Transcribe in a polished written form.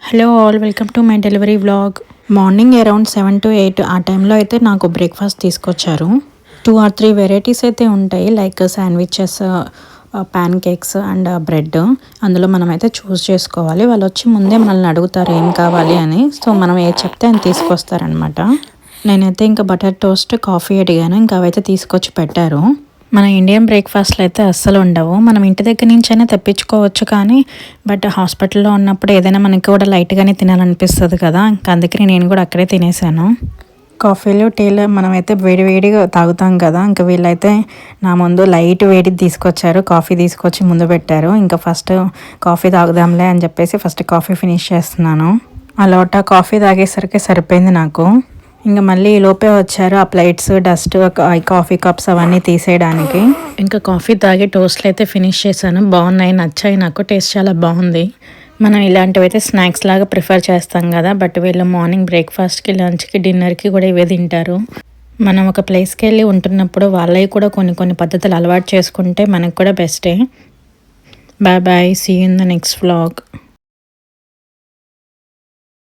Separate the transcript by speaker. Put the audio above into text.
Speaker 1: Hello all, welcome to my delivery vlog. Morning around 7 to 8 ఆ టైంలో అయితే నాకు బ్రేక్ఫాస్ట్ తీసుకొచ్చారు. 2 or 3 వెరైటీస్ అయితే ఉంటాయి, like sandwiches, pan cakes and bread. అందులో మనమైతే చూస్ చేసుకోవాలి. వాళ్ళు వచ్చి ముందే మనల్ని అడుగుతారు ఏం కావాలి అని. సో మనం ఏది చెప్తే అని తీసుకొస్తారనమాట. నేనైతే ఇంకా బటర్ టోస్ట్, కాఫీ అడిగాను. ఇంకా అవైతే తీసుకొచ్చి పెట్టారు. మన ఇండియన్ బ్రేక్ఫాస్ట్లు అయితే అస్సలు ఉండవు. మనం ఇంటి దగ్గర నుంచైనా తెప్పించుకోవచ్చు, కానీ బట్ హాస్పిటల్లో ఉన్నప్పుడు ఏదైనా మనకి కూడా లైట్గానే తినాలనిపిస్తుంది కదా. ఇంకా అందుకని నేను కూడా అక్కడే తినేసాను. కాఫీలు, టీలు మనమైతే వేడిగా తాగుతాం కదా. ఇంకా వీళ్ళైతే నా ముందు లైట్ వేడిది తీసుకొచ్చారు. కాఫీ తీసుకొచ్చి ముందు పెట్టారు. ఇంకా ఫస్ట్ కాఫీ తాగుదాంలే అని చెప్పేసి ఫస్ట్ కాఫీ ఫినిష్ చేస్తున్నాను. ఆ లోటా కాఫీ తాగేసరికి సరిపోయింది నాకు. ఇంకా మళ్ళీ ఈ లోపే వచ్చారు ఆ ప్లేట్స్, డస్ట్, కాఫీ కప్స్ అవన్నీ తీసేయడానికి. ఇంకా కాఫీ తాగి టోస్ట్లు అయితే ఫినిష్ చేశాను. బాగున్నాయి, నచ్చాయి నాకు. టేస్ట్ చాలా బాగుంది. మనం ఇలాంటివి అయితే స్నాక్స్ లాగా ప్రిఫర్ చేస్తాం కదా, బట్ వీళ్ళు మార్నింగ్ బ్రేక్ఫాస్ట్కి, లంచ్కి, డిన్నర్కి కూడా ఇవే తింటారు. మనం ఒక ప్లేస్కి వెళ్ళి ఉంటున్నప్పుడు వాళ్ళవి కూడా కొన్ని పద్ధతులు అలవాటు చేసుకుంటే మనకు కూడా బెస్టే. Bye bye, see you in the next vlog.